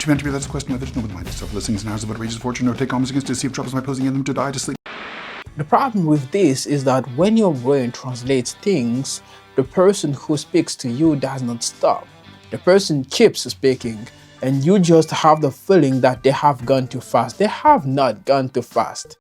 To meant to be, that's a question of no with mind itself. Listings and hours of outrageous fortune, no take alms against to see if troubles my posing in them to die to sleep. The problem with this is that when your brain translates things, the person who speaks to you does not stop. The person keeps speaking, and you just have the feeling that they have gone too fast. They have not gone too fast.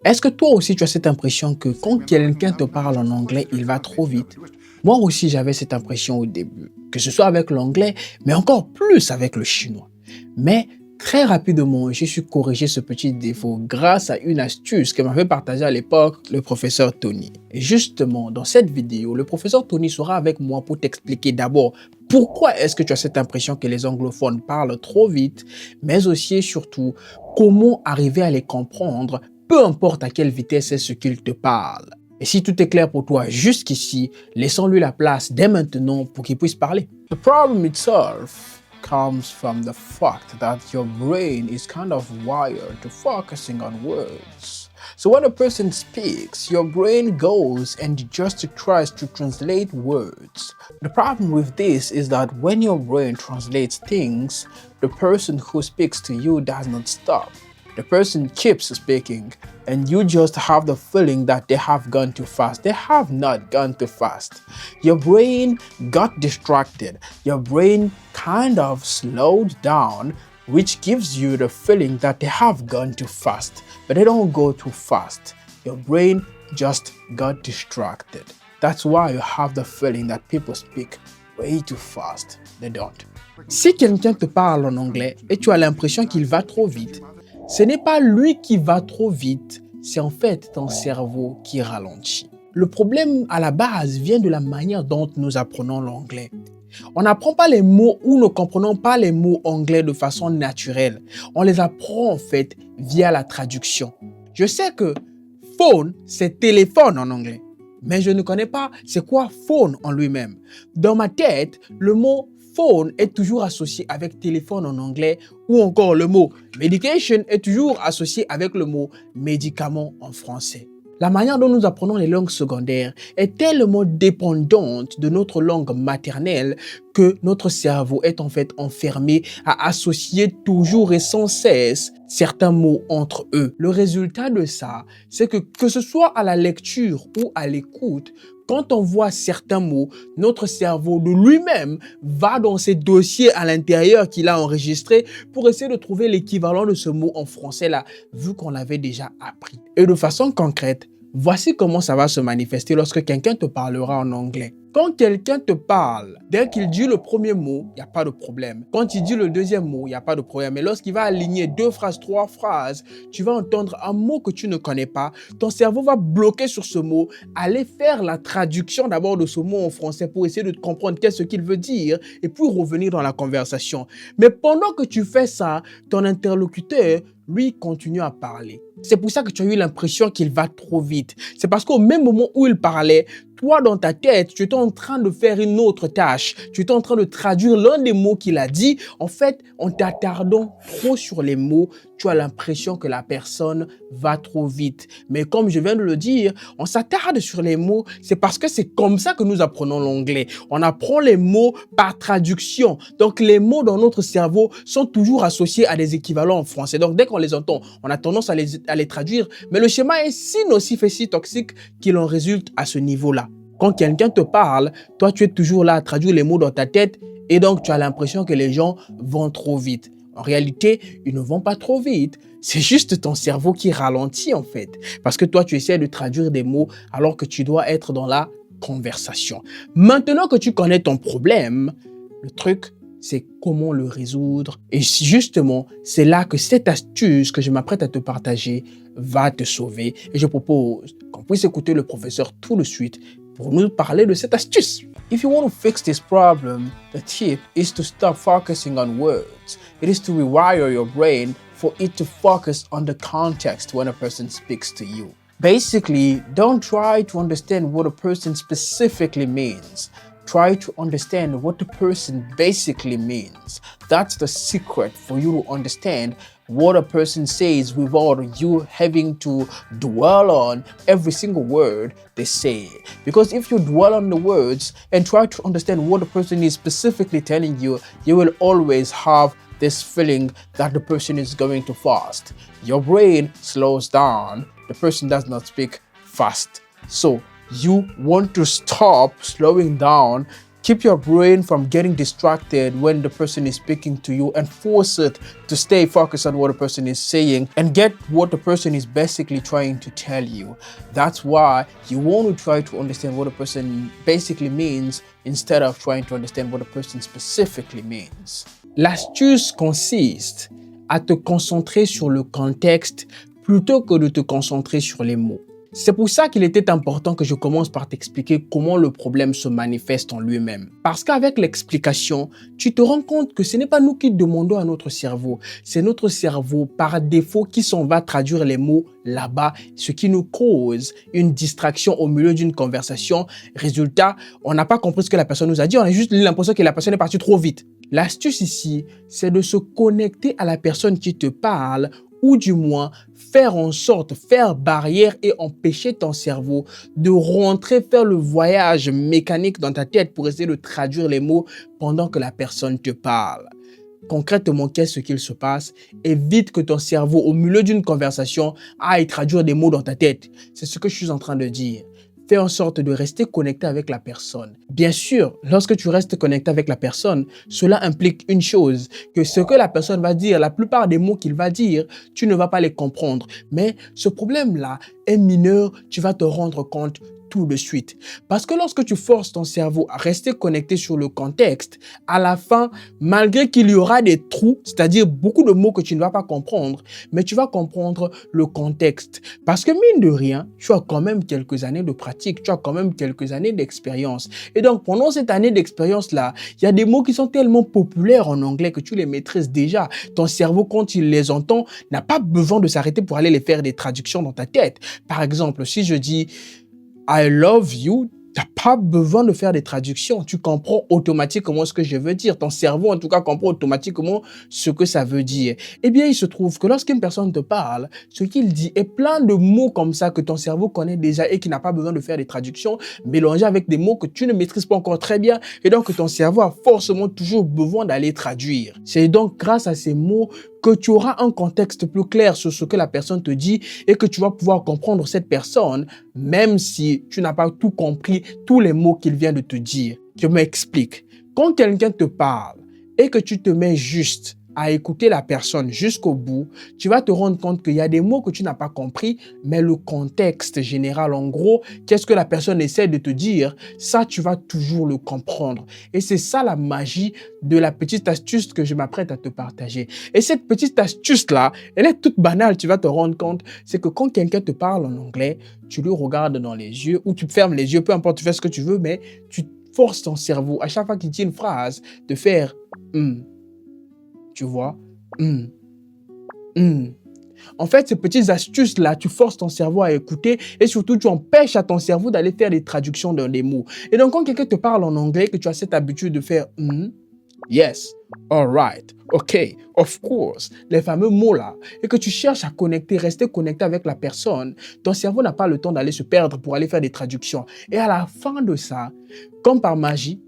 Est-ce que toi aussi tu as cette impression que quand quelqu'un te parle en anglais, il va trop vite? Moi aussi j'avais cette impression au début, que ce soit avec l'anglais, mais encore plus avec le chinois. Mais très rapidement, j'ai su corriger ce petit défaut grâce à une astuce que m'avait partagée à l'époque le professeur Tony. Et justement, dans cette vidéo, le professeur Tony sera avec moi pour t'expliquer d'abord pourquoi est-ce que tu as cette impression que les anglophones parlent trop vite, mais aussi et surtout comment arriver à les comprendre, peu importe à quelle vitesse est ce qu'ils te parlent. Et si tout est clair pour toi jusqu'ici, laissons-lui la place dès maintenant pour qu'il puisse parler. The problem itself comes from the fact that your brain is kind of wired to focusing on words. So when a person speaks, your brain goes and just tries to translate words. The problem with this is that when your brain translates things, the person who speaks to you does not stop. The person keeps speaking, and you just have the feeling that they have gone too fast. They have not gone too fast. Your brain got distracted. Your brain kind of slowed down, which gives you the feeling that they have gone too fast. But they don't go too fast. Your brain just got distracted. That's why you have the feeling that people speak way too fast. They don't. Si quelqu'un te parle en anglais et tu as l'impression qu'il va trop vite, ce n'est pas lui qui va trop vite, c'est en fait ton cerveau qui ralentit. Le problème à la base vient de la manière dont nous apprenons l'anglais. On n'apprend pas les mots ou ne comprenons pas les mots anglais de façon naturelle. On les apprend en fait via la traduction. Je sais que phone, c'est téléphone en anglais, mais je ne connais pas c'est quoi phone en lui-même. Dans ma tête, le mot phone est toujours associé avec téléphone en anglais ou encore le mot medication est toujours associé avec le mot médicament en français. La manière dont nous apprenons les langues secondaires est tellement dépendante de notre langue maternelle que notre cerveau est en fait enfermé à associer toujours et sans cesse certains mots entre eux. Le résultat de ça, c'est que ce soit à la lecture ou à l'écoute, quand on voit certains mots, notre cerveau de lui-même va dans ses dossiers à l'intérieur qu'il a enregistrés pour essayer de trouver l'équivalent de ce mot en français là, vu qu'on l'avait déjà appris. Et de façon concrète, voici comment ça va se manifester lorsque quelqu'un te parlera en anglais. Quand quelqu'un te parle, dès qu'il dit le premier mot, il n'y a pas de problème. Quand il dit le deuxième mot, il n'y a pas de problème. Mais lorsqu'il va aligner 2 phrases, 3 phrases, tu vas entendre un mot que tu ne connais pas. Ton cerveau va bloquer sur ce mot, aller faire la traduction d'abord de ce mot en français pour essayer de comprendre qu'est-ce qu'il veut dire et puis revenir dans la conversation. Mais pendant que tu fais ça, ton interlocuteur, lui, continue à parler. C'est pour ça que tu as eu l'impression qu'il va trop vite. C'est parce qu'au même moment où il parlait, toi, dans ta tête, tu étais en train de faire une autre tâche. Tu étais en train de traduire l'un des mots qu'il a dit. En fait, en t'attardant trop sur les mots, tu as l'impression que la personne va trop vite. Mais comme je viens de le dire, on s'attarde sur les mots, c'est parce que c'est comme ça que nous apprenons l'anglais. On apprend les mots par traduction. Donc, les mots dans notre cerveau sont toujours associés à des équivalents en français. Donc, dès qu'on les entend, on a tendance à les traduire. Mais le schéma est si nocif et si toxique qu'il en résulte à ce niveau-là. Quand quelqu'un te parle, toi, tu es toujours là à traduire les mots dans ta tête et donc tu as l'impression que les gens vont trop vite. En réalité, ils ne vont pas trop vite. C'est juste ton cerveau qui ralentit en fait. Parce que toi, tu essaies de traduire des mots alors que tu dois être dans la conversation. Maintenant que tu connais ton problème, le truc, c'est comment le résoudre. Et justement, c'est là que cette astuce que je m'apprête à te partager va te sauver. Et je propose qu'on puisse écouter le professeur tout de suite pour nous parler de cette astuce. If you want to fix this problem, the tip is to stop focusing on words. It is to rewire your brain for it to focus on the context when a person speaks to you. Basically, don't try to understand what a person specifically means. Try to understand what the person basically means. That's the secret for you to understand what a person says without you having to dwell on every single word they say. Because if you dwell on the words and try to understand what the person is specifically telling you, you will always have this feeling that the person is going too fast. Your brain slows down. The person does not speak fast. So you want to stop slowing down. Keep your brain from getting distracted when the person is speaking to you and force it to stay focused on what the person is saying and get what the person is basically trying to tell you. That's why you want to try to understand what the person basically means instead of trying to understand what the person specifically means. L'astuce consiste à te concentrer sur le contexte plutôt que de te concentrer sur les mots. C'est pour ça qu'il était important que je commence par t'expliquer comment le problème se manifeste en lui-même. Parce qu'avec l'explication, tu te rends compte que ce n'est pas nous qui demandons à notre cerveau, c'est notre cerveau par défaut qui s'en va traduire les mots là-bas, ce qui nous cause une distraction au milieu d'une conversation. Résultat, on n'a pas compris ce que la personne nous a dit, on a juste l'impression que la personne est partie trop vite. L'astuce ici, c'est de se connecter à la personne qui te parle ou du moins faire en sorte, faire barrière et empêcher ton cerveau de rentrer faire le voyage mécanique dans ta tête pour essayer de traduire les mots pendant que la personne te parle. Concrètement, qu'est-ce qu'il se passe? Évite que ton cerveau, au milieu d'une conversation, aille traduire des mots dans ta tête. C'est ce que je suis en train de dire. Fais en sorte de rester connecté avec la personne. Bien sûr, lorsque tu restes connecté avec la personne, cela implique une chose, que ce que la personne va dire, la plupart des mots qu'il va dire, tu ne vas pas les comprendre. Mais ce problème-là est mineur, tu vas te rendre compte tout de suite. Parce que lorsque tu forces ton cerveau à rester connecté sur le contexte, à la fin, malgré qu'il y aura des trous, c'est-à-dire beaucoup de mots que tu ne vas pas comprendre, mais tu vas comprendre le contexte. Parce que mine de rien, tu as quand même quelques années de pratique, tu as quand même quelques années d'expérience. Et donc, pendant cette année d'expérience-là, il y a des mots qui sont tellement populaires en anglais que tu les maîtrises déjà. Ton cerveau, quand il les entend, n'a pas besoin de s'arrêter pour aller les faire des traductions dans ta tête. Par exemple, si je dis I love you, tu n'as pas besoin de faire des traductions. Tu comprends automatiquement ce que je veux dire. Ton cerveau, en tout cas, comprend automatiquement ce que ça veut dire. Eh bien, il se trouve que lorsqu'une personne te parle, ce qu'il dit est plein de mots comme ça que ton cerveau connaît déjà et qui n'a pas besoin de faire des traductions, mélangés avec des mots que tu ne maîtrises pas encore très bien et donc que ton cerveau a forcément toujours besoin d'aller traduire. C'est donc grâce à ces mots que tu auras un contexte plus clair sur ce que la personne te dit et que tu vas pouvoir comprendre cette personne, même si tu n'as pas tout compris, tous les mots qu'il vient de te dire. Je m'explique. Quand quelqu'un te parle et que tu te mets juste à écouter la personne jusqu'au bout, tu vas te rendre compte qu'il y a des mots que tu n'as pas compris, mais le contexte général, en gros, qu'est-ce que la personne essaie de te dire, ça, tu vas toujours le comprendre. Et c'est ça la magie de la petite astuce que je m'apprête à te partager. Et cette petite astuce-là, elle est toute banale, tu vas te rendre compte, c'est que quand quelqu'un te parle en anglais, tu lui regardes dans les yeux ou tu fermes les yeux, peu importe, tu fais ce que tu veux, mais tu forces ton cerveau, à chaque fois qu'il dit une phrase, de faire tu vois. En fait, ces petites astuces-là, tu forces ton cerveau à écouter et surtout, tu empêches à ton cerveau d'aller faire des traductions dans des mots. Et donc, quand quelqu'un te parle en anglais, que tu as cette habitude de faire yes, all right, ok, of course, les fameux mots-là, et que tu cherches à connecter, rester connecté avec la personne, ton cerveau n'a pas le temps d'aller se perdre pour aller faire des traductions. Et à la fin de ça, comme par magie,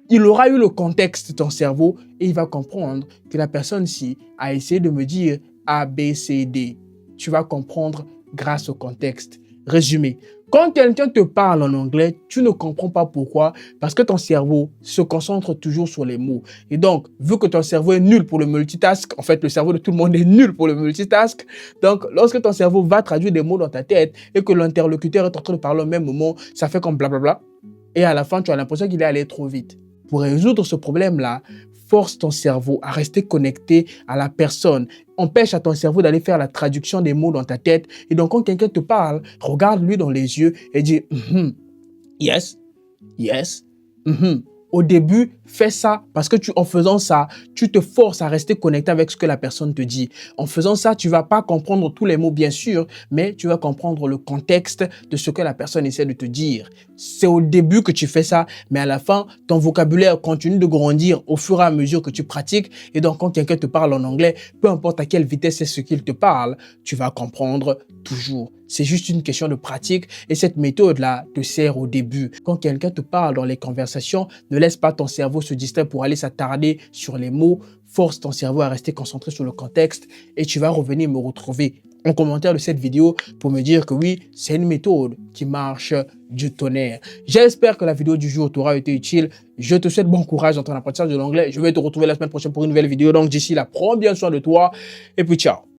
il aura eu le contexte de ton cerveau et il va comprendre que la personne-ci a essayé de me dire A, B, C, D. Tu vas comprendre grâce au contexte. Résumé. Quand quelqu'un te parle en anglais, tu ne comprends pas pourquoi, parce que ton cerveau se concentre toujours sur les mots. Et donc, vu que ton cerveau est nul pour le multitask, en fait, le cerveau de tout le monde est nul pour le multitask, donc lorsque ton cerveau va traduire des mots dans ta tête et que l'interlocuteur est en train de parler au même moment, ça fait comme blablabla. Et à la fin, tu as l'impression qu'il est allé trop vite. Pour résoudre ce problème-là, force ton cerveau à rester connecté à la personne. Empêche à ton cerveau d'aller faire la traduction des mots dans ta tête. Et donc, quand quelqu'un te parle, regarde-lui dans les yeux et dis yes, yes, Au début, fais ça parce que en faisant ça, tu te forces à rester connecté avec ce que la personne te dit. En faisant ça, tu ne vas pas comprendre tous les mots, bien sûr, mais tu vas comprendre le contexte de ce que la personne essaie de te dire. C'est au début que tu fais ça, mais à la fin, ton vocabulaire continue de grandir au fur et à mesure que tu pratiques. Et donc, quand quelqu'un te parle en anglais, peu importe à quelle vitesse c'est ce qu'il te parle, tu vas comprendre toujours. C'est juste une question de pratique et cette méthode-là te sert au début. Quand quelqu'un te parle dans les conversations, ne laisse pas ton cerveau se distraire pour aller s'attarder sur les mots. force ton cerveau à rester concentré sur le contexte et tu vas revenir me retrouver en commentaire de cette vidéo pour me dire que oui, c'est une méthode qui marche du tonnerre. J'espère que la vidéo du jour t'aura été utile. Je te souhaite bon courage dans ton apprentissage de l'anglais. Je vais te retrouver la semaine prochaine pour une nouvelle vidéo. Donc d'ici là, prends bien soin de toi et puis ciao.